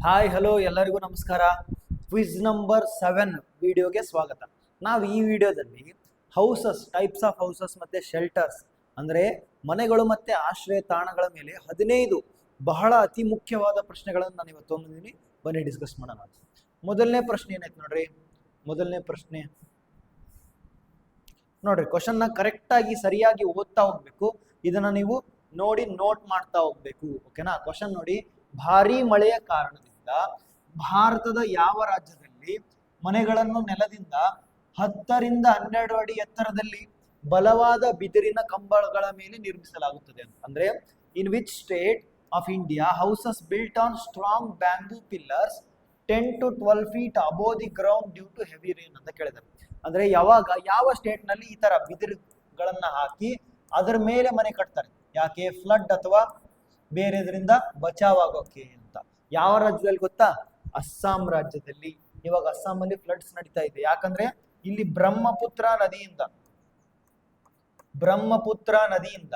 Hi hello ಎಲ್ಲರಿಗೂ ನಮಸ್ಕಾರ. Quiz number 7 ವಿಡಿಯೋಗೆ ಸ್ವಾಗತ. ನಾವು ಈ ವಿಡಿಯೋದಲ್ಲಿ ಟೈಪ್ಸ್ ಆಫ್ ಹೌಸಸ್ ಮತ್ತೆ ಶೆಲ್ಟರ್ಸ್ ಅಂದ್ರೆ ಮನೆಗಳು ಮತ್ತೆ ಆಶ್ರಯ ತಾಣಗಳ ಮೇಲೆ 15 ಬಹಳ ಅತಿ ಮುಖ್ಯವಾದ ಪ್ರಶ್ನೆಗಳನ್ನು ನಾನು ಇವತ್ತು ಬಂದಿದ್ದೀನಿ. ಬನ್ನಿ ಡಿಸ್ಕಸ್ ಮಾಡೋಣ. ಮೊದಲನೇ ಪ್ರಶ್ನೆ ಏನಾಯ್ತು ನೋಡ್ರಿ. ಮೊದಲನೇ ಪ್ರಶ್ನೆ ನೋಡ್ರಿ, ಕ್ವಶನ್ನ ಕರೆಕ್ಟ್ ಆಗಿ ಸರಿಯಾಗಿ ಓದ್ತಾ ಹೋಗ್ಬೇಕು. ಇದನ್ನ ನೀವು ನೋಡಿ ನೋಟ್ ಮಾಡ್ತಾ ಹೋಗ್ಬೇಕು. ಓಕೆನಾ? ಕ್ವಶನ್ ನೋಡಿ, ಭಾರೀ ಮಳೆಯ ಕಾರಣದಿಂದ ಭಾರತದ ಯಾವ ರಾಜ್ಯದಲ್ಲಿ ಮನೆಗಳನ್ನು ನೆಲದಿಂದ 10 ರಿಂದ 12 ಅಡಿ ಎತ್ತರದಲ್ಲಿ ಬಲವಾದ ಬಿದಿರಿನ ಕಂಬಗಳ ಮೇಲೆ ನಿರ್ಮಿಸಲಾಗುತ್ತದೆ ಅಂತ. ಅಂದ್ರೆ in which state of India houses built on strong bamboo pillars 10 to 12 feet above the ground due to heavy rain ಅಂತ ಕೇಳಿದ್ದಾರೆ. ಅಂದ್ರೆ ಯಾವ ಸ್ಟೇಟ್ ನಲ್ಲಿ ಈ ತರ ಬಿದಿರುಗಳನ್ನ ಹಾಕಿ ಅದರ ಮೇಲೆ ಮನೆ ಕಟ್ತಾರೆ? ಯಾಕೆ? ಫ್ಲಡ್ ಅಥವಾ ಬೇರೆದ್ರಿಂದ ಬಚಾವ್ ಆಗೋಕೆ ಅಂತ. ಯಾವ ರಾಜ್ಯದಲ್ಲಿ ಗೊತ್ತಾ? ಅಸ್ಸಾಂ ರಾಜ್ಯದಲ್ಲಿ. ಇವಾಗ ಅಸ್ಸಾಂ ಅಲ್ಲಿ ಫ್ಲಡ್ಸ್ ನಡೀತಾ ಇದೆ. ಯಾಕಂದ್ರೆ ಇಲ್ಲಿ ಬ್ರಹ್ಮಪುತ್ರ ನದಿಯಿಂದ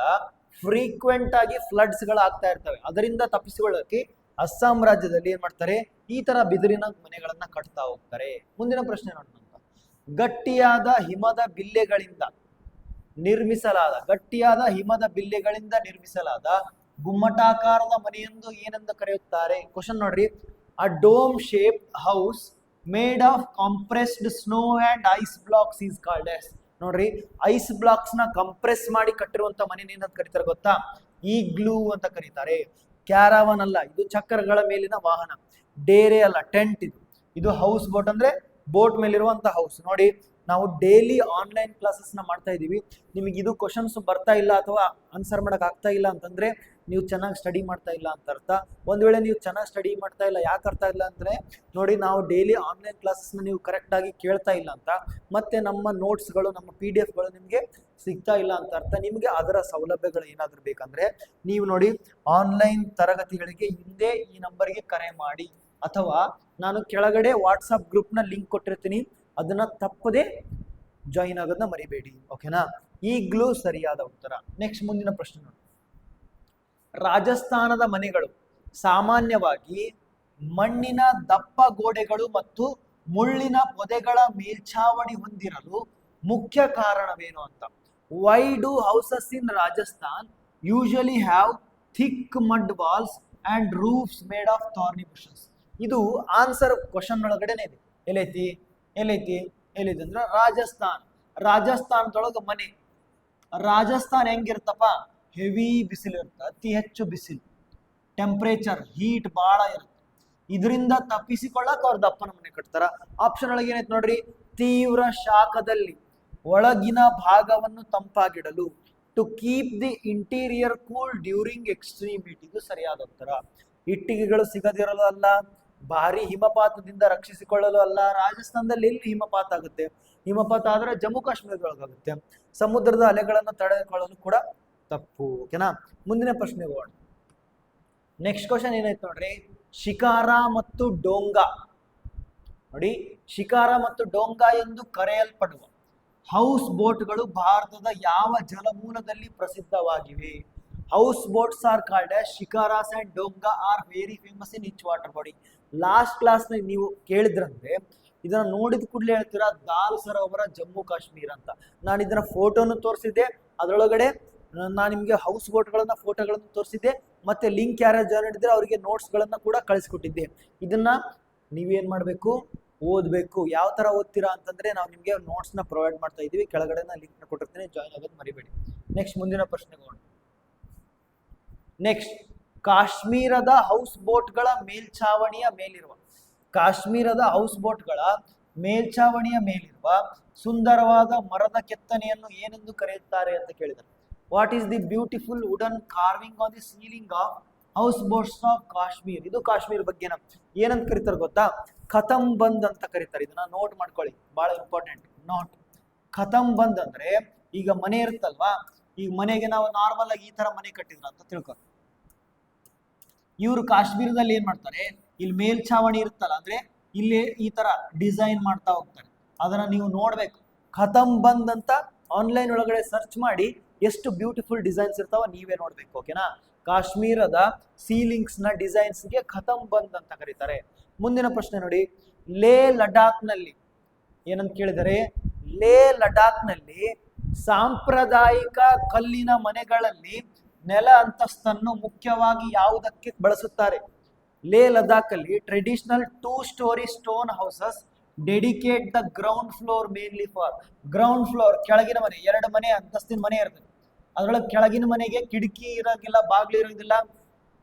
ಫ್ರೀಕ್ವೆಂಟ್ ಆಗಿ ಫ್ಲಡ್ಸ್ ಗಳು ಆಗ್ತಾ ಇರ್ತವೆ. ಅದರಿಂದ ತಪ್ಪಿಸಿಕೊಳ್ಳಕ್ಕೆ ಅಸ್ಸಾಂ ರಾಜ್ಯದಲ್ಲಿ ಏನ್ ಮಾಡ್ತಾರೆ? ಈ ತರ ಬಿದಿರಿನ ಮನೆಗಳನ್ನ ಕಟ್ತಾ ಹೋಗ್ತಾರೆ. ಮುಂದಿನ ಪ್ರಶ್ನೆ ನೋಡೋಣ. ಗಟ್ಟಿಯಾದ ಹಿಮದ ಬಿಲ್ಲೆಗಳಿಂದ ನಿರ್ಮಿಸಲಾದ ಗುಮ್ಮಟಾಕಾರದ ಮನೆಯೆಂದು ಏನೆಂದು ಕರೆಯುತ್ತಾರೆ? ಕ್ವಶನ್ ನೋಡ್ರಿ. A dome shape house made of compressed snow and ice blocks is called ಎಸ್. ನೋಡ್ರಿ, ಐಸ್ ಬ್ಲಾಕ್ಸ್ ನ ಕಂಪ್ರೆಸ್ ಮಾಡಿ ಕಟ್ಟಿರುವಂತ ಮನೆ ಏನಂತ ಕರೀತಾರೆ ಗೊತ್ತಾ? ಈಗ್ಲೂ ಅಂತ ಕರೀತಾರೆ. ಕ್ಯಾರವನ್ ಅಲ್ಲ, ಇದು ಚಕ್ರಗಳ ಮೇಲಿನ ವಾಹನ. ಡೇರೆ ಅಲ್ಲ, ಟೆಂಟ್. ಇದು ಹೌಸ್ ಬೋಟ್ ಅಂದ್ರೆ ಬೋಟ್ ಮೇಲಿರುವಂತ ಹೌಸ್. ನೋಡಿ, ನಾವು ಡೈಲಿ ಆನ್ಲೈನ್ ಕ್ಲಾಸಸ್ ನ ಮಾಡ್ತಾ ಇದೀವಿ. ನಿಮಗೆ ಇದು ಕ್ವಶನ್ಸ್ ಬರ್ತಾ ಇಲ್ಲ ಅಥವಾ ಆನ್ಸರ್ ಮಾಡಕ್ ಆಗ್ತಾ ಇಲ್ಲ ಅಂತಂದ್ರೆ ನೀವು ಚೆನ್ನಾಗಿ ಸ್ಟಡಿ ಮಾಡ್ತಾ ಇಲ್ಲ ಅಂತ ಅರ್ಥ. ಒಂದ್ ವೇಳೆ ನೀವು ಚೆನ್ನಾಗಿ ಸ್ಟಡಿ ಮಾಡ್ತಾ ಇಲ್ಲ, ಯಾಕೆ ಅರ್ಥ ಇಲ್ಲ ಅಂದ್ರೆ ನೋಡಿ, ನಾವು ಡೈಲಿ ಆನ್ಲೈನ್ ಕ್ಲಾಸಸ್ ನ ನೀವು ಕರೆಕ್ಟ್ ಆಗಿ ಕೇಳ್ತಾ ಇಲ್ಲ ಅಂತ, ಮತ್ತೆ ನಮ್ಮ ನೋಟ್ಸ್ಗಳು, ನಮ್ಮ PDF ಗಳು ನಿಮ್ಗೆ ಸಿಗ್ತಾ ಇಲ್ಲ ಅಂತ ಅರ್ಥ. ನಿಮ್ಗೆ ಅದರ ಸೌಲಭ್ಯಗಳು ಏನಾದ್ರು ಬೇಕಂದ್ರೆ ನೀವು ನೋಡಿ, ಆನ್ಲೈನ್ ತರಗತಿಗಳಿಗೆ ಹಿಂದೆ ಈ ನಂಬರ್ಗೆ ಕರೆ ಮಾಡಿ, ಅಥವಾ ನಾನು ಕೆಳಗಡೆ ವಾಟ್ಸಪ್ ಗ್ರೂಪ್ ನ ಲಿಂಕ್ ಕೊಟ್ಟಿರ್ತೀನಿ, ಅದನ್ನ ತಪ್ಪದೆ ಜಾಯಿನ್ ಆಗೋದನ್ನ ಮರಿಬೇಡಿ. ಓಕೆನಾ? ಈಗ್ಲೂ ಸರಿಯಾದ ಉತ್ತರ. ನೆಕ್ಸ್ಟ್ ಮುಂದಿನ ಪ್ರಶ್ನೆ ನೋಡಿ. ರಾಜಸ್ಥಾನದ ಮನೆಗಳು ಸಾಮಾನ್ಯವಾಗಿ ಮಣ್ಣಿನ ದಪ್ಪ ಗೋಡೆಗಳು ಮತ್ತು ಮುಳ್ಳಿನ ಪೊದೆಗಳ ಮೇಲ್ಛಾವಣಿ ಹೊಂದಿರಲು ಮುಖ್ಯ ಕಾರಣವೇನು ಅಂತ. Why do houses in Rajasthan usually have thick mud walls and roofs made of thorny bushes? ಇದು ಆನ್ಸರ್ ಕ್ವಶನ್ ಒಳಗಡೆನೆ ಇದೆ. ಎಲ್ಲೈತಿ ಅಂದ್ರೆ ರಾಜಸ್ಥಾನದೊಳಗ ಮನೆ. ರಾಜಸ್ಥಾನ ಹೆಂಗಿರ್ತಪ್ಪ? ಹೆವಿ ಬಿಸಿಲು ಇರುತ್ತೆ, ಅತಿ ಹೆಚ್ಚು ಬಿಸಿಲು, ಟೆಂಪರೇಚರ್ ಹೀಟ್ ಬಹಳ ಇರುತ್ತೆ. ಇದರಿಂದ ತಪ್ಪಿಸಿಕೊಳ್ಳಕ್ ಅವ್ರ ದಪ್ಪನ ಮನೆ ಕಟ್ತಾರ. ಆಪ್ಷನ್ ಒಳಗೆ ಏನೈತೆ ನೋಡ್ರಿ, ತೀವ್ರ ಶಾಖದಲ್ಲಿ ಒಳಗಿನ ಭಾಗವನ್ನು ತಂಪಾಗಿಡಲು, to keep the interior cool during extreme heat. ಇದು ಸರಿಯಾದ ಉತ್ತರ. ಇಟ್ಟಿಗೆಗಳು ಸಿಗದಿರಲು ಅಲ್ಲ, ಭಾರಿ ಹಿಮಪಾತದಿಂದ ರಕ್ಷಿಸಿಕೊಳ್ಳಲು ಅಲ್ಲ. ರಾಜಸ್ಥಾನದಲ್ಲಿ ಎಲ್ಲಿ ಹಿಮಪಾತ ಆಗುತ್ತೆ? ಹಿಮಪಾತ ಆದ್ರೆ ಜಮ್ಮು ಕಾಶ್ಮೀರದೊಳಗಾಗುತ್ತೆ. ಸಮುದ್ರದ ಅಲೆಗಳನ್ನು ತಡೆದುಕೊಳ್ಳಲು ಕೂಡ ತಪ್ಪು. ಓಕೆನಾ? ಮುಂದಿನ ಪ್ರಶ್ನೆಗೆ ಹೋಗೋಣ. ನೆಕ್ಸ್ಟ್ ಕ್ವಶನ್ ಏನಾಯ್ತು ನೋಡ್ರಿ. ಶಿಕಾರ ಮತ್ತು ಡೋಂಗಾ. ನೋಡಿ, ಶಿಕಾರ ಮತ್ತು ಡೋಂಗಾ ಎಂದು ಕರೆಯಲ್ಪಡುವ ಹೌಸ್ ಬೋಟ್ಗಳು ಭಾರತದ ಯಾವ ಜಲಮೂಲದಲ್ಲಿ ಪ್ರಸಿದ್ಧವಾಗಿವೆ? House boats are called as shikaras and donga are very famous in which water body. Last class ನೀವು ಕೇಳಿದ್ರಂದ್ರೆ ಇದನ್ನ ನೋಡಿದ ಕೂಡಲೇ ಹೇಳ್ತೀರಾ ದಾಲ್ ಸರೋವರ ಜಮ್ಮು ಕಾಶ್ಮೀರ ಅಂತ. ನಾನು ಇದನ್ನ ಫೋಟೋನು ತೋರಿಸಿದ್ದೆ, ಅದರೊಳಗಡೆ ನಾನು ನಿಮ್ಗೆ ಹೌಸ್ ಬೋಟ್ಗಳನ್ನ ಫೋಟೋಗಳನ್ನು ತೋರಿಸಿದ್ದೆ, ಮತ್ತೆ ಲಿಂಕ್ ಯಾರ್ಯಾರು ಜಾಯ್ನ್ ಮಾಡಿದ್ರೆ ಅವರಿಗೆ ನೋಟ್ಸ್ ಗಳನ್ನ ಕೂಡ ಕಳಿಸ್ಕೊಟ್ಟಿದ್ದೆ. ಇದನ್ನ ನೀವೇನ್ ಮಾಡ್ಬೇಕು? ಓದ್ಬೇಕು. ಯಾವ ತರ ಓದ್ತೀರಾ ಅಂತಂದ್ರೆ ನಾವು ನಿಮ್ಗೆ ನೋಟ್ಸ್ ನ ಪ್ರೊವೈಡ್ ಮಾಡ್ತಾ ಇದೀವಿ. ಕೆಳಗಡೆ ಲಿಂಕ್ ನ ಕೊಟ್ಟಿರ್ತೀನಿ, ಜಾಯ್ನ್ ಆಗೋದು ಮರಿಬೇಡಿ. ನೆಕ್ಸ್ಟ್ ಮುಂದಿನ ಪ್ರಶ್ನೆಗೆ ಹೋಗೋಣ. ನೆಕ್ಸ್ಟ್, ಕಾಶ್ಮೀರದ ಹೌಸ್ ಬೋಟ್ಗಳ ಮೇಲ್ಛಾವಣಿಯ ಮೇಲಿರುವ ಸುಂದರವಾದ ಮರದ ಕೆತ್ತನೆಯನ್ನು ಏನೆಂದು ಕರೆಯುತ್ತಾರೆ ಅಂತ ಕೇಳಿದರು. What is the beautiful wooden carving on the ceiling of house boats of Kashmir? ಇದು ಕಾಶ್ಮೀರ್ ಬಗ್ಗೆ ಏನಂತ ಕರೀತಾರೆ ಗೊತ್ತಾ? ಖತಮ್ ಬಂದ್ ಅಂತ ಕರೀತಾರೆ. ಇದನ್ನ ನೋಟ್ ಮಾಡ್ಕೊಳ್ಳಿ, ಬಹಳ ಇಂಪಾರ್ಟೆಂಟ್ ನೋಟ್. ಖತಮ್ ಬಂದ್ ಅಂದ್ರೆ, ಈಗ ಮನೆ ಇರುತ್ತಲ್ವಾ, ಈಗ ಮನೆಗೆ ನಾವು ನಾರ್ಮಲ್ ಆಗಿ ಈ ತರ ಮನೆ ಕಟ್ಟಿದ್ರ ಅಂತ ತಿಳ್ಕೊ. ಇವರು ಕಾಶ್ಮೀರದಲ್ಲಿ ಏನ್ ಮಾಡ್ತಾರೆ, ಇಲ್ಲಿ ಮೇಲ್ಛಾವಣಿ ಇರುತ್ತಲ್ಲ, ಅಂದ್ರೆ ಇಲ್ಲಿ ಈ ತರ ಡಿಸೈನ್ ಮಾಡ್ತಾ ಹೋಗ್ತಾರೆ. ಅದನ್ನ ನೀವು ನೋಡ್ಬೇಕು. ಖತಮ್ ಬಂದ್ ಅಂತ ಆನ್ಲೈನ್ ಒಳಗಡೆ ಸರ್ಚ್ ಮಾಡಿ ಎಷ್ಟು ಬ್ಯೂಟಿಫುಲ್ ಡಿಸೈನ್ಸ್ ಇರ್ತಾವ ನೀವೇ ನೋಡ್ಬೇಕು. ಓಕೆನಾ? ಕಾಶ್ಮೀರದ ಸೀಲಿಂಗ್ಸ್ ನ ಡಿಸೈನ್ಸ್ ಗೆ ಖತಮ್ ಬಂದ್ ಅಂತ ಕರೀತಾರೆ. ಮುಂದಿನ ಪ್ರಶ್ನೆ ನೋಡಿ, ಲೇ ಲಡಾಖ್ ನಲ್ಲಿ ಏನಂತ ಕೇಳಿದರೆ, ಲೇ ಲಡಾಖ್ ನಲ್ಲಿ ಸಾಂಪ್ರದಾಯಿಕ ಕಲ್ಲಿನ ಮನೆಗಳಲ್ಲಿ ನೆಲ ಅಂತಸ್ತನ್ನು ಮುಖ್ಯವಾಗಿ ಯಾವುದಕ್ಕೆ ಬಳಸುತ್ತಾರೆ? ಲೇ ಲದಾಖ್ ಅಲ್ಲಿ traditional 2 story stone houses dedicate the ground floor mainly for. Ground floor ಕೆಳಗಿನ ಮನೆ, 2 ಮನೆ ಅಂತಸ್ತಿನ ಮನೆ ಇರ್ತದೆ, ಅದ್ರೊಳಗೆ ಕೆಳಗಿನ ಮನೆಗೆ ಕಿಟಕಿ ಇರೋಂಗಿಲ್ಲ, ಬಾಗ್ಲು ಇರೋಂಗಿಲ್ಲ.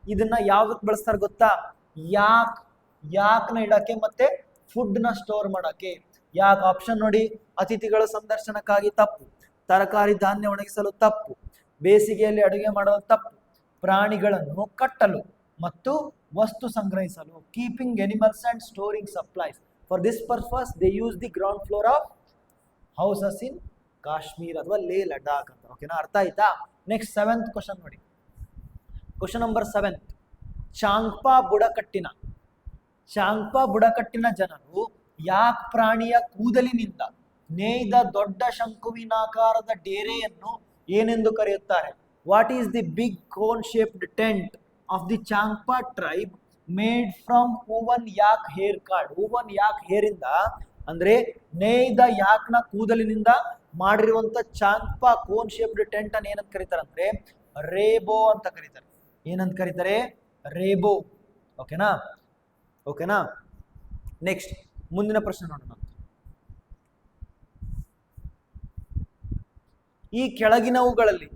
ಇದನ್ನ ಯಾವ್ದಕ್ ಬಳಸ್ತಾರೆ ಗೊತ್ತಾ? ಯಾಕ್ನ ಇಡಕ್ಕೆ ಮತ್ತೆ ಫುಡ್ ನ ಸ್ಟೋರ್ ಮಾಡಕ್ಕೆ. ಯಾಕೆ ಆಪ್ಷನ್ ನೋಡಿ, ಅತಿಥಿಗಳ ಸಂದರ್ಶನಕ್ಕಾಗಿ ತಪ್ಪು, ತರಕಾರಿ ಧಾನ್ಯ ಒಣಗಿಸಲು ತಪ್ಪು, ಬೇಸಿಗೆಯಲ್ಲಿ ಅಡುಗೆ ಮಾಡಲು ತಪ್ಪು, ಪ್ರಾಣಿಗಳನ್ನು ಕಟ್ಟಲು ಮತ್ತು ವಸ್ತು ಸಂಗ್ರಹಿಸಲು. Keeping animals and storing supplies. For this purpose they use the ground floor of houses in Kashmir ಅಥವಾ ಲೇ ಲಡಾಖ್ ಅಂತ. ಓಕೆನಾ, ಅರ್ಥ ಆಯ್ತಾ? ನೆಕ್ಸ್ಟ್ 7th ಕ್ವಶನ್ ನೋಡಿ. Question number 7. ಚಾಂಗ್ಪಾ ಬುಡಕಟ್ಟಿನ ಜನರು ಯಾಕ್ ಪ್ರಾಣಿಯ ಕೂದಲಿನಿಂದ ನೇಯ್ದ ದೊಡ್ಡ ಶಂಕುವಿನಾಕಾರದ ಡೇರೆಯನ್ನು ಏನೆಂದು ಕರೆಯುತ್ತಾರೆ? What is the big cone shaped tent of the Changpa tribe made from woven yak hair card? ಹೂವನ್ yak hair ಇಂದ ಅಂದ್ರೆ ನೇಯ್ದ ಯಾಕ್ನ ಕೂದಲಿನಿಂದ ಮಾಡಿರುವಂತ ಚಾಂಗ್ಪಾ ಕೋನ್ ಶೇಪ್ಡ್ ಟೆಂಟ್ ಅನ್ನು ಏನಂತ ಕರೀತಾರೆ ಅಂದ್ರೆ ರೇಬೋ ಅಂತ ಕರೀತಾರೆ. ಏನಂತ ಕರೀತಾರೆ? ರೇಬೋ. ಓಕೆನಾ. ನೆಕ್ಸ್ಟ್ ಮುಂದಿನ ಪ್ರಶ್ನೆ ನೋಡೋಣ. ಈ ಕೆಳಗಿನವುಗಳಲ್ಲಿ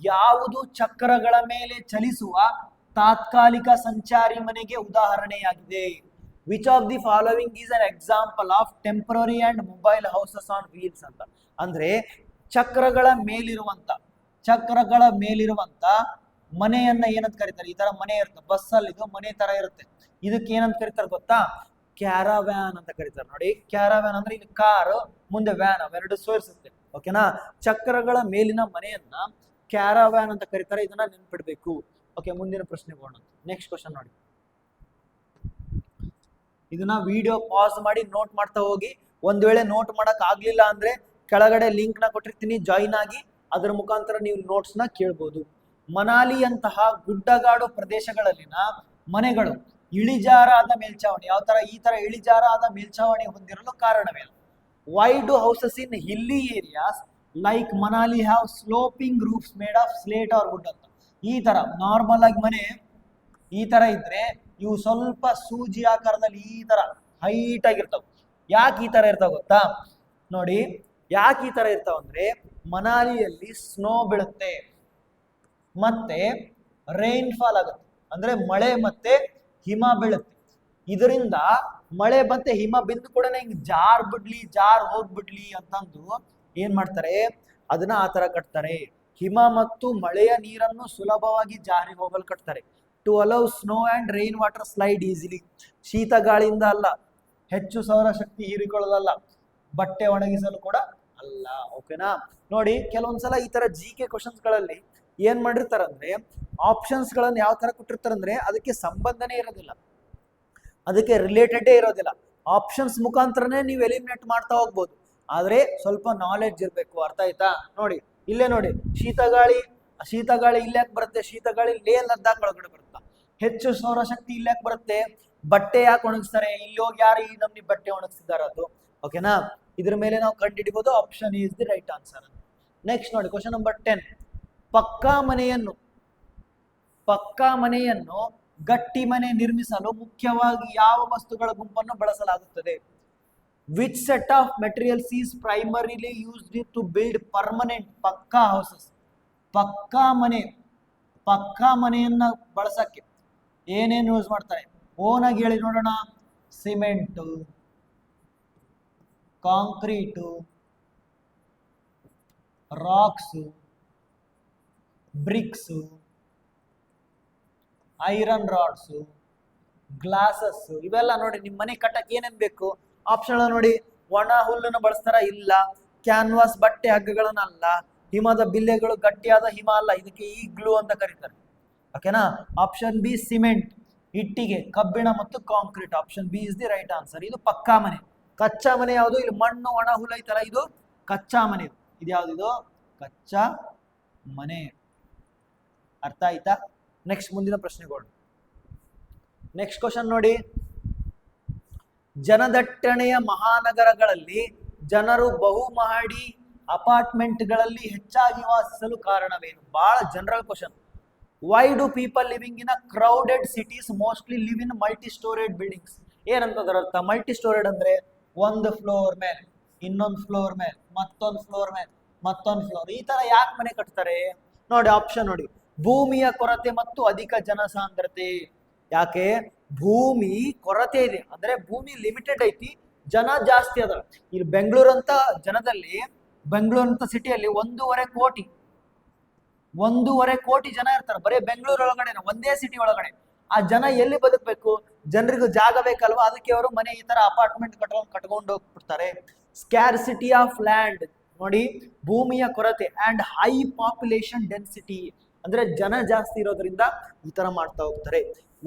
ಯಾವುದು ಚಕ್ರಗಳ ಮೇಲೆ ಚಲಿಸುವ ತಾತ್ಕಾಲಿಕ ಸಂಚಾರಿ ಮನೆಗೆ ಉದಾಹರಣೆಯಾಗಿದೆ? Which of the following is an example of temporary and mobile houses on wheels ಅಂತ. ಅಂದ್ರೆ ಚಕ್ರಗಳ ಮೇಲಿರುವಂತ ಮನೆಯನ್ನ ಏನಂತ ಕರೀತಾರೆ? ಈ ತರ ಮನೆ ಇರುತ್ತೆ, ಬಸ್ಸಲ್ಲಿ ಇದು ಮನೆ ತರ ಇರುತ್ತೆ. ಇದಕ್ಕೆ ಏನಂತ ಕರೀತಾರೆ ಗೊತ್ತಾ? ಕ್ಯಾರವ್ಯಾನ್ ಅಂತ ಕರೀತಾರೆ. ನೋಡಿ, ಕ್ಯಾರವ್ಯಾನ್ ಅಂದ್ರೆ ಇದು ಕಾರ್, ಮುಂದೆ ವ್ಯಾನ್, ಅವೆರಡು ಸೇರಿಸುತ್ತೆ. ಓಕೆನಾ? ಚಕ್ರಗಳ ಮೇಲಿನ ಮನೆಯನ್ನ ಕ್ಯಾರವ್ಯಾನ್ ಅಂತ ಕರೀತಾರೆ. ಇದನ್ನ ನೆನ್ಪಿಡ್ಬೇಕು. ಓಕೆ, ಮುಂದಿನ ಪ್ರಶ್ನೆ ಹೋಗೋಣ. ನೆಕ್ಸ್ಟ್ ಕ್ವಶನ್ ನೋಡಿ. ಇದನ್ನ ವಿಡಿಯೋ ಪಾಸ್ ಮಾಡಿ ನೋಟ್ ಮಾಡ್ತಾ ಹೋಗಿ. ಒಂದ್ ವೇಳೆ ನೋಟ್ ಮಾಡಕ್ ಆಗ್ಲಿಲ್ಲ ಅಂದ್ರೆ ಕೆಳಗಡೆ ಲಿಂಕ್ ನ ಕೊಟ್ಟಿರ್ತೀನಿ, ಜಾಯಿನ್ ಆಗಿ ಅದರ ಮುಖಾಂತರ ನೀವು ನೋಟ್ಸ್ ನ ಕೇಳ್ಬೋದು. ಮನಾಲಿಯಂತಹ ಗುಡ್ಡಗಾಡು ಪ್ರದೇಶಗಳಲ್ಲಿನ ಮನೆಗಳು ಇಳಿಜಾರಾದ ಮೇಲ್ಛಾವಣಿ, ಯಾವ ತರ? ಈ ತರ ಇಳಿಜಾರಾದ ಮೇಲ್ಛಾವಣಿ ಹೊಂದಿರಲು ಕಾರಣವೇನು? Why do houses in hilly areas like Manali have sloping roofs made of slate or wood ಅಂತ. ಈ ತರ ನಾರ್ಮಲ್ ಆಗಿ ಮನೆ ಈ ತರ ಇದ್ರೆ ಇವು ಸ್ವಲ್ಪ ಸೂಜಿ ಆಕಾರದಲ್ಲಿ ಈ ತರ ಹೈಟ್ ಆಗಿರ್ತಾವ. ಯಾಕೆ ಈ ತರ ಇರ್ತಾವ ಗೊತ್ತಾ? ನೋಡಿ, ಯಾಕೆ ಈ ತರ ಇರ್ತಾವ ಅಂದ್ರೆ ಮನಾಲಿಯಲ್ಲಿ ಸ್ನೋ ಬೀಳುತ್ತೆ ಮತ್ತೆ ರೈನ್ಫಾಲ್ ಆಗುತ್ತೆ, ಅಂದ್ರೆ ಮಳೆ ಮತ್ತೆ ಹಿಮ ಬೀಳುತ್ತೆ. ಇದರಿಂದ ಮಳೆ ಮತ್ತೆ ಹಿಮ ಬಿಂದು ಕೂಡ ಹಿಂಗ್ ಜಾರ್ ಹೋಗ್ಬಿಡ್ಲಿ ಅಂತಂದು ಏನ್ ಮಾಡ್ತಾರೆ? ಅದನ್ನ ಆತರ ಕಟ್ತಾರೆ. ಹಿಮ ಮತ್ತು ಮಳೆಯ ನೀರನ್ನು ಸುಲಭವಾಗಿ ಜಾರಿ ಹೋಗಲು ಕಟ್ತಾರೆ. To allow snow and rain water slide easily. ಶೀತ ಗಾಳಿಯಿಂದ ಅಲ್ಲ, ಹೆಚ್ಚು ಸೌರಶಕ್ತಿ ಹೀರಿಕೊಳ್ಳೋದಲ್ಲ, ಬಟ್ಟೆ ಒಣಗಿಸಲು ಕೂಡ ಅಲ್ಲ. ಓಕೆನಾ? ನೋಡಿ, ಕೆಲವೊಂದ್ಸಲ ಈ ತರ GK ಕ್ವಶನ್ಸ್ ಗಳಲ್ಲಿ ಏನ್ ಮಾಡಿರ್ತಾರಂದ್ರೆ ಆಪ್ಷನ್ಸ್ ಗಳನ್ನ ಯಾವ ತರ ಕೊಟ್ಟಿರ್ತಾರಂದ್ರೆ ಅದಕ್ಕೆ ಸಂಬಂಧನೇ ಇರೋದಿಲ್ಲ, ಅದಕ್ಕೆ ರಿಲೇಟೆಡೇ ಇರೋದಿಲ್ಲ. ಆಪ್ಷನ್ಸ್ ಮುಖಾಂತರನೇ ನೀವು ಎಲಿಮಿನೇಟ್ ಮಾಡ್ತಾ ಹೋಗ್ಬೋದು, ಆದ್ರೆ ಸ್ವಲ್ಪ ನಾಲೆಡ್ಜ್ ಇರ್ಬೇಕು. ಅರ್ಥ ಆಯ್ತಾ? ನೋಡಿ, ಇಲ್ಲೇ ನೋಡಿ, ಶೀತಗಾಳಿ ಇಲ್ಲಿ ಯಾಕೆ ಬರುತ್ತೆ? ಶೀತಗಾಳಿ ಲೇ ಲದ್ದಾಖ್ ಒಳಗಡೆ ಬರುತ್ತಾ? ಹೆಚ್ಚು ಸೌರಶಕ್ತಿ ಇಲ್ಲಿ ಯಾಕೆ ಬರುತ್ತೆ? ಬಟ್ಟೆ ಯಾಕೆ ಒಣಗಿಸ್ತಾರೆ? ಇಲ್ಲಿ ಹೋಗಿ ಯಾರು ಈ ನಮ್ನಿ ಬಟ್ಟೆ ಒಣಗಿಸಿದಾರ ಅದು? ಓಕೆನಾ? ಇದ್ರ ಮೇಲೆ ನಾವು ಕಂಡುಹಿಡಿಬಹುದು. Option is the right answer. Next ನೋಡಿ, ಕ್ವಶನ್ ನಂಬರ್ 10. ಪಕ್ಕಾ ಮನೆಯನ್ನು ಗಟ್ಟಿ ಮನೆ ನಿರ್ಮಿಸಲು ಮುಖ್ಯವಾಗಿ ಯಾವ ವಸ್ತುಗಳ ಗುಂಪನ್ನು ಬಳಸಲಾಗುತ್ತದೆ? Which set of materials is primarily used to build permanent pucca houses? Pucca ಮನೆಯನ್ನ ಬಳಸಕ್ಕೆ ಏನೇನು ಯೂಸ್ ಮಾಡ್ತಾರೆ? ಓನಾಗಿ ಹೇಳಿ ನೋಡೋಣ. Cement, concrete, rocks, bricks, iron rods, glasses, ಇವೆಲ್ಲ ನೋಡಿ. ನಿಮ್ಮ ಮನೆ ಕಟ್ಟಕ್ಕೆ ಏನೇನ್ ಬೇಕು? ಆಪ್ಷನ್ ನೋಡಿ. ಒಣ ಹುಲ್ಲನ್ನು ಬಳಸ್ತಾರ? ಇಲ್ಲ. ಕ್ಯಾನ್ವಾಸ್ ಬಟ್ಟೆ ಹಗ್ಗಗಳನ್ನ ಅಲ್ಲ. ಹಿಮದ ಬಿಲ್ಲೆಗಳು, ಗಟ್ಟಿಯಾದ ಹಿಮ ಅಲ್ಲ, ಇದಕ್ಕೆ ಈಗ್ಲೂ ಅಂತ ಕರೀತಾರೆ. ಓಕೆನಾ? ಆಪ್ಷನ್ ಬಿ ಸಿಮೆಂಟ್, ಇಟ್ಟಿಗೆ, ಕಬ್ಬಿಣ ಮತ್ತು concrete. Option B is the right answer. ಇದು ಪಕ್ಕಾ ಮನೆ. ಕಚ್ಚಾ ಮನೆ ಯಾವುದು? ಇಲ್ಲಿ ಮಣ್ಣು ಒಣ ಹುಲ್ಲ ಐತಲ್ಲ, ಇದು ಕಚ್ಚಾ ಮನೆ. ಇದು ಯಾವ್ದು? ಕಚ್ಚಾ ಮನೆ. ಅರ್ಥ ಆಯ್ತಾ? ನೆಕ್ಸ್ಟ್ ಮುಂದಿನ ಪ್ರಶ್ನೆಗಳು. ನೆಕ್ಸ್ಟ್ ಕ್ವಶನ್ ನೋಡಿ. ಜನದಟ್ಟಣೆಯ ಮಹಾನಗರಗಳಲ್ಲಿ ಜನರು ಬಹುಮಹಡಿ ಅಪಾರ್ಟ್ಮೆಂಟ್ಗಳಲ್ಲಿ ಹೆಚ್ಚಾಗಿ ವಾಸಿಸಲು ಕಾರಣವೇನು? ಬಹಳ general question. Why do people living in a crowded cities mostly live in multi storeyed buildings? ಏನಂತದರ ಅರ್ಥ? ಮಲ್ಟಿ ಸ್ಟೋರೇಡ್ ಅಂದ್ರೆ ಒಂದು ಫ್ಲೋರ್ ಮೇಲೆ ಇನ್ನೊಂದು ಫ್ಲೋರ್ ಮೇಲೆ ಮತ್ತೊಂದು ಫ್ಲೋರ್ ಮೇಲೆ ಮತ್ತೊಂದು ಫ್ಲೋರ್, ಈ ತರ ಯಾಕೆ ಮನೆ ಕಟ್ತಾರೆ ನೋಡಿ. ಆಪ್ಷನ್ ನೋಡಿ. ಭೂಮಿಯ ಕೊರತೆ ಮತ್ತು ಅಧಿಕ ಜನಸಾಂದ್ರತೆ. ಯಾಕೆ? ಭೂಮಿ ಕೊರತೆ ಇದೆ, ಅಂದ್ರೆ ಭೂಮಿ ಲಿಮಿಟೆಡ್ ಐತಿ, ಜನ ಜಾಸ್ತಿ ಅದ. ಇಲ್ಲಿ ಬೆಂಗಳೂರು ಅಂತ ಜನದಲ್ಲಿ, ಬೆಂಗಳೂರು ಅಂತ ಸಿಟಿಯಲ್ಲಿ 1.5 ಕೋಟಿ ಜನ ಇರ್ತಾರೆ ಬರೀ ಬೆಂಗಳೂರು ಒಳಗಡೆ, ಒಂದೇ ಸಿಟಿ ಒಳಗಡೆ. ಆ ಜನ ಎಲ್ಲಿ ಬದುಕಬೇಕು? ಜನರಿಗೂ ಜಾಗ ಬೇಕಲ್ವಾ, ಅದಕ್ಕೆ ಅವರು ಮನೆ ಈ ತರ ಅಪಾರ್ಟ್ಮೆಂಟ್ ಕಟ್ಕೊಂಡು ಹೋಗ್ಬಿಡ್ತಾರೆ. ಸ್ಕ್ಯಾರ್ಸಿಟಿ ಆಫ್ ಲ್ಯಾಂಡ್ ನೋಡಿ, ಭೂಮಿಯ ಕೊರತೆ ಅಂಡ್ ಹೈ ಪಾಪ್ಯುಲೇಷನ್ ಡೆನ್ಸಿಟಿ, ಅಂದ್ರೆ ಜನ ಜಾಸ್ತಿ ಇರೋದ್ರಿಂದ ಈ ತರ ಮಾಡ್ತಾ ಹೋಗ್ತಾರೆ.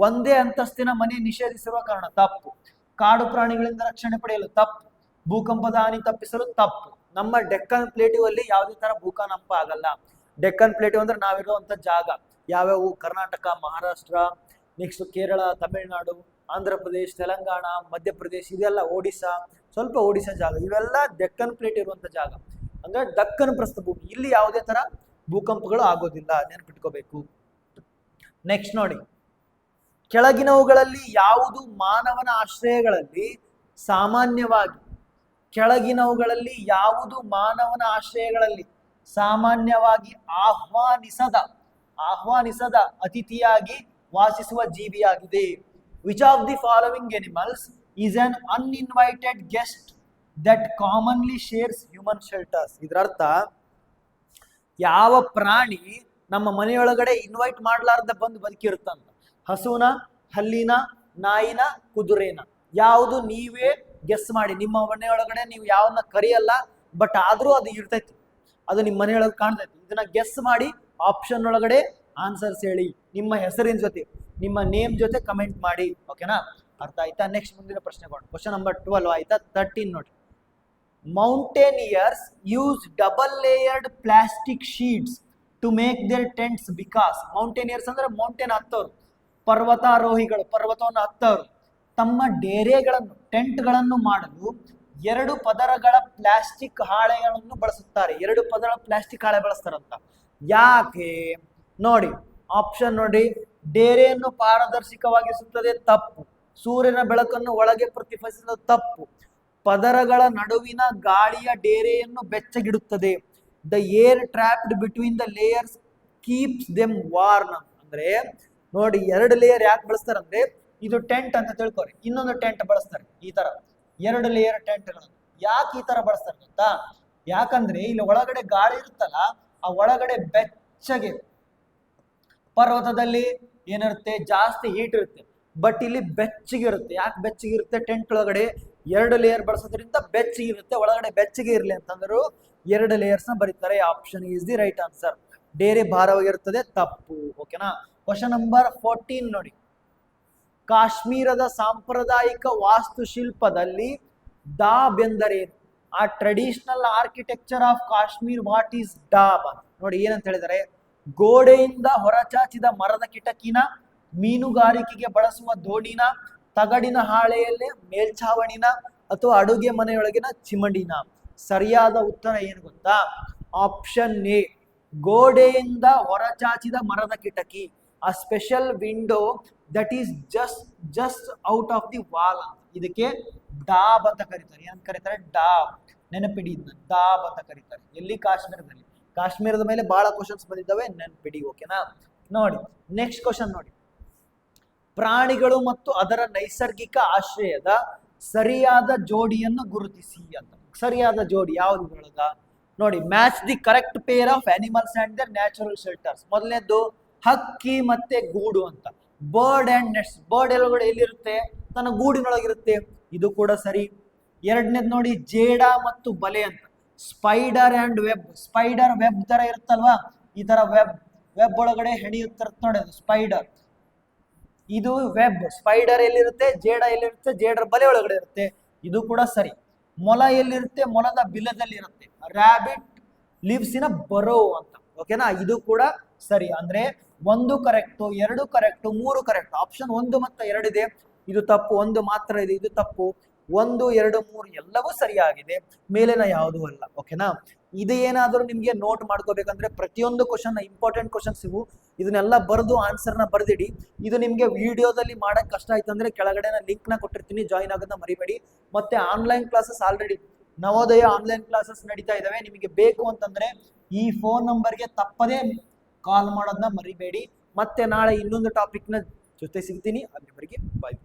ಒಂದೇ ಅಂತಸ್ತಿನ ಮನೆ ನಿಷೇಧಿಸಿರುವ ಕಾರಣ ತಪ್ಪು. ಕಾಡು ಪ್ರಾಣಿಗಳಿಂದ ರಕ್ಷಣೆ ಪಡೆಯಲು ತಪ್ಪು. ಭೂಕಂಪದ ಹಾನಿ ತಪ್ಪಿಸಲು ತಪ್ಪು. ನಮ್ಮ ಡೆಕ್ಕನ್ ಪ್ಲೇಟಿವ್ ಅಲ್ಲಿ ಯಾವುದೇ ತರ ಭೂಕಂಪ ಆಗಲ್ಲ. ಡೆಕ್ಕನ್ ಪ್ಲೇಟಿವ್ ಅಂದ್ರೆ ನಾವಿರುವಂತ ಜಾಗ ಯಾವ್ಯಾವು? ಕರ್ನಾಟಕ, ಮಹಾರಾಷ್ಟ್ರ, ನೆಕ್ಸ್ಟ್ ಕೇರಳ, ತಮಿಳುನಾಡು, ಆಂಧ್ರ ಪ್ರದೇಶ್, ತೆಲಂಗಾಣ, ಮಧ್ಯಪ್ರದೇಶ್, ಇದೆಲ್ಲ ಒಡಿಶಾ, ಸ್ವಲ್ಪ ಒಡಿಶಾ ಜಾಗ, ಇವೆಲ್ಲ ಡೆಕ್ಕನ್ ಪ್ಲೇಟ್ ಇರುವಂತ ಜಾಗ, ಅಂದ್ರೆ ದಕ್ಕನ್ ಪ್ರಸ್ಥಭೂಮಿ. ಇಲ್ಲಿ ಯಾವುದೇ ತರ ಭೂಕಂಪಗಳು ಆಗೋದಿಲ್ಲ, ನೆನಪಿಟ್ಕೋಬೇಕು. ನೆಕ್ಸ್ಟ್ ನೋಡಿ. ಕೆಳಗಿನವುಗಳಲ್ಲಿ ಯಾವುದು ಮಾನವನ ಆಶ್ರಯಗಳಲ್ಲಿ ಸಾಮಾನ್ಯವಾಗಿ ಸಾಮಾನ್ಯವಾಗಿ ಆಹ್ವಾನಿಸದ ಅತಿಥಿಯಾಗಿ ವಾಸಿಸುವ ಜೀವಿಯಾಗಿದೆ? Which of the following animals is an uninvited guest that commonly shares human shelters? ಇದರರ್ಥ, ಯಾವ ಪ್ರಾಣಿ ನಮ್ಮ ಮನೆಯೊಳಗಡೆ ಇನ್ವೈಟ್ ಮಾಡ್ಲಾರ್ದ ಬಂದು ಬದುಕಿರುತ್ತಂತ? ಹಸುನ, ಹಲ್ಲಿನ, ನಾಯಿನ, ಕುದುರೆನ? ಯಾವುದು? ನೀವೇ ಗೆಸ್ ಮಾಡಿ. ನಿಮ್ಮ ಮನೆಯೊಳಗಡೆ ನೀವು ಯಾವನ್ನ ಕರಿಯಲ್ಲ, ಬಟ್ ಆದ್ರೂ ಅದು ಇರ್ತೈತಿ, ಅದು ನಿಮ್ಮ ಮನೆಯೊಳಗೆ ಕಾಣ್ತೈತಿ. ಇದನ್ನ ಗೆಸ್ ಮಾಡಿ ಆಪ್ಷನ್ ಒಳಗಡೆ ಆನ್ಸರ್ಸ್ ಹೇಳಿ, ನಿಮ್ಮ ಹೆಸರಿನ ಜೊತೆ, ನಿಮ್ಮ ನೇಮ್ ಜೊತೆ ಕಮೆಂಟ್ ಮಾಡಿ. ಓಕೆನಾ? ಅರ್ಥ ಆಯ್ತಾ? ನೆಕ್ಸ್ಟ್ ಮುಂದಿನ ಪ್ರಶ್ನೆಗಳು. ಕ್ವಶನ್ ನಂಬರ್ 12 ಆಯ್ತಾ? 13 ನೋಡಿ. Mountaineers use double layered plastic sheets to make their tents because. Mountaineers ಅಂದ್ರೆ ಮೌಂಟೇನ್ ಹತ್ತೋರು, ಪರ್ವತಾರೋಹಿಗಳು, ಪರ್ವತವನ್ನು ಹತ್ತೋರು ತಮ್ಮ ಡೇರೆಗಳನ್ನು, ಟೆಂಟ್ಗಳನ್ನು ಮಾಡಲು 2 ಪದರಗಳ ಪ್ಲಾಸ್ಟಿಕ್ ಹಾಳೆಗಳನ್ನು ಬಳಸುತ್ತಾರೆ. 2 ಪದರ ಪ್ಲಾಸ್ಟಿಕ್ ಹಾಳೆ ಬಳಸ್ತಾರಂತ. ಯಾಕೆ ನೋಡಿ? ಆಪ್ಷನ್ ನೋಡಿ. ಡೇರೆಯನ್ನು ಪಾರದರ್ಶಕವಾಗಿಸುತ್ತದೆ, ತಪ್ಪು. ಸೂರ್ಯನ ಬೆಳಕನ್ನು ಒಳಗೆ ಪ್ರತಿಫಲಿಸಲು, ತಪ್ಪು. ಪದರಗಳ ನಡುವಿನ ಗಾಳಿಯ ಡೇರೆಯನ್ನು ಬೆಚ್ಚಗಿಡುತ್ತದೆ. The air trapped between the layers keeps them warm. ಅಂದ್ರೆ ನೋಡಿ, 2 ಲೇಯರ್ ಯಾಕೆ ಬಳಸ್ತಾರಂದ್ರೆ, ಇದು ಟೆಂಟ್ ಅಂತ ತಿಳ್ಕೊರಿ, ಇನ್ನೊಂದು ಟೆಂಟ್ ಬಳಸ್ತಾರೆ. ಈ ತರ 2 ಲೇಯರ್ ಟೆಂಟ್ಗಳನ್ನು ಯಾಕೆ ಈ ತರ ಬಳಸ್ತಾರೆ ಗೊತ್ತಾ? ಯಾಕಂದ್ರೆ ಇಲ್ಲಿ ಒಳಗಡೆ ಗಾಳಿ ಇರುತ್ತಲ್ಲ, ಆ ಒಳಗಡೆ ಬೆಚ್ಚಗೆ, ಪರ್ವತದಲ್ಲಿ ಏನಿರುತ್ತೆ? ಜಾಸ್ತಿ ಹೀಟ್ ಇರುತ್ತೆ, ಬಟ್ ಇಲ್ಲಿ ಬೆಚ್ಚಗಿರುತ್ತೆ. ಯಾಕೆ ಬೆಚ್ಚಗಿರುತ್ತೆ? ಟೆಂಟ್ ಒಳಗಡೆ 2 ಲೇಯರ್ ಬಳಸೋದ್ರಿಂದ ಬೆಚ್ಚಗಿರುತ್ತೆ, ಒಳಗಡೆ ಬೆಚ್ಚಗೆ ಇರಲಿ ಅಂತಂದ್ರು 2 ಲೇಯರ್ಸ್ ನ ಬರೀತಾರೆ. Option is the right answer. ಡೇರೆ ಭಾರವಾಗಿರುತ್ತದೆ, ತಪ್ಪು. ಓಕೆನಾ? ಕ್ವಶನ್ ನಂಬರ್ 14 ನೋಡಿ. ಕಾಶ್ಮೀರದ ಸಾಂಪ್ರದಾಯಿಕ ವಾಸ್ತುಶಿಲ್ಪದಲ್ಲಿ ಡಾಬ್ ಎಂದರೇನು? ಆ traditional architecture of Kashmir, what is dab? ನೋಡಿ ಏನಂತ ಹೇಳಿದರೆ, ಗೋಡೆಯಿಂದ ಹೊರಚಾಚಿದ ಮರದ ಕಿಟಕಿನ, ಮೀನುಗಾರಿಕೆಗೆ ಬಳಸುವ ದೋಣಿನ, ತಗಡಿನ ಹಾಳೆಯಲ್ಲಿ ಮೇಲ್ಛಾವಣಿನ, ಅಥವಾ ಅಡುಗೆ ಮನೆಯೊಳಗಿನ ಚಿಮಣಿನ? ಸರಿಯಾದ ಉತ್ತರ ಏನು ಗೊತ್ತಾ? ಆಪ್ಷನ್ ಎ, ಗೋಡೆಯಿಂದ ಹೊರಚಾಚಿದ ಮರದ ಕಿಟಕಿ, a special window that is just out of the wall. ಇದಕ್ಕೆ ಡಾಬ್ ಅಂತ ಕರೀತಾರೆ. ಏನಂತ ಕರೀತಾರೆ? ಡಾಬ್. ನೆನಪಿಡಿ, ಡಾಬ್ ಅಂತ ಕರೀತಾರೆ. ಎಲ್ಲಿ? ಕಾಶ್ಮೀರದಲ್ಲಿ. ಕಾಶ್ಮೀರದ ಮೇಲೆ ಬಹಳ ಕ್ವಶನ್ಸ್ ಬಂದಿದ್ದಾವೆ, ನೆನಪಿಡಿ. ಓಕೆನಾ? ನೋಡಿ ನೆಕ್ಸ್ಟ್ ಕ್ವಶನ್ ನೋಡಿ. ಪ್ರಾಣಿಗಳು ಮತ್ತು ಅದರ ನೈಸರ್ಗಿಕ ಆಶ್ರಯದ ಸರಿಯಾದ ಜೋಡಿಯನ್ನು ಗುರುತಿಸಿ ಅಂತ. ಸರಿಯಾದ ಜೋಡಿ ಯಾವುದು ಒಳಗ? ನೋಡಿ, match the correct pair of animals and their natural shelters. ಮೊದಲನೇದು ಹಕ್ಕಿ ಮತ್ತೆ ಗೂಡು ಅಂತ. Bird and nets. ಬರ್ಡ್ ಒಳಗಡೆ ಎಲ್ಲಿರುತ್ತೆ? ತನ್ನ ಗೂಡಿನೊಳಗಿರುತ್ತೆ, ಇದು ಕೂಡ ಸರಿ. ಎರಡನೇದು ನೋಡಿ, ಜೇಡ ಮತ್ತು ಬಲೆ ಅಂತ. Spider and web. Spider web ತರ ಇರುತ್ತಲ್ವಾ, ಈ ತರ ವೆಬ್ ಒಳಗಡೆ ಹೆಣಿಯುತ್ತಿರುತ್ತೆ ನೋಡಿ, ಅದು ಸ್ಪೈಡರ್. ಇದು ವೆಬ್. ಸ್ಪೈಡರ್ ಎಲ್ಲಿರುತ್ತೆ? ಜೇಡ ಎಲ್ಲಿರುತ್ತೆ? ಜೇಡರ್ ಬಲೆ ಒಳಗಡೆ ಇರುತ್ತೆ, ಇದು ಕೂಡ ಸರಿ. ಮೊಲ ಎಲ್ಲಿರುತ್ತೆ? ಮೊಲದ ಬಿಲದಲ್ಲಿ ಇರುತ್ತೆ. ರ್ಯಾಬಿಟ್ ಲಿವ್ಸ್ ಇನ್ ಅ ಬರೋ ಅಂತ. ಓಕೆನಾ. ಇದು ಕೂಡ ಸರಿ. ಅಂದ್ರೆ 1 ಕರೆಕ್ಟ್, 2 ಕರೆಕ್ಟ್, 3 ಕರೆಕ್ಟ್. ಆಪ್ಷನ್ 1 ಮತ್ತು 2 ಇದೆ, ಇದು ತಪ್ಪು. 1 ಮಾತ್ರ ಇದೆ, ಇದು ತಪ್ಪು. 1, 2, 3 ಎಲ್ಲವೂ ಸರಿಯಾಗಿದೆ, ಮೇಲಿನ ಯಾವುದೂ ಅಲ್ಲ. ಓಕೆನಾ. ಇದು ಏನಾದರೂ ನಿಮ್ಗೆ ನೋಟ್ ಮಾಡ್ಕೋಬೇಕಂದ್ರೆ ಪ್ರತಿಯೊಂದು ಕ್ವಶನ್ ಇಂಪಾರ್ಟೆಂಟ್ ಕ್ವಶನ್ಸ್ ಇವು, ಇದನ್ನೆಲ್ಲ ಬರೆದು ಆನ್ಸರ್ನ ಬರ್ದಿಡಿ. ಇದು ನಿಮ್ಗೆ ವಿಡಿಯೋದಲ್ಲಿ ಮಾಡಕ್ ಕಷ್ಟ ಆಯ್ತು ಅಂದ್ರೆ ಕೆಳಗಡೆ ಲಿಂಕ್ ನ ಕೊಟ್ಟಿರ್ತೀನಿ, ಜಾಯಿನ್ ಆಗೋದನ್ನ ಮರಿಬೇಡಿ. ಮತ್ತೆ online classes already Navodaya online classes ನಡೀತಾ ಇದಾವೆ. ನಿಮಗೆ ಬೇಕು ಅಂತಂದ್ರೆ ಈ ಫೋನ್ ನಂಬರ್ಗೆ ತಪ್ಪದೇ ಕಾಲ್ ಮಾಡೋದನ್ನ ಮರಿಬೇಡಿ. ಮತ್ತೆ ನಾಳೆ ಇನ್ನೊಂದು ಟಾಪಿಕ್ನ ಜೊತೆ ಸಿಗ್ತೀನಿ. ಅಲ್ಲಿವರೆಗೆ ಬಾಯ್.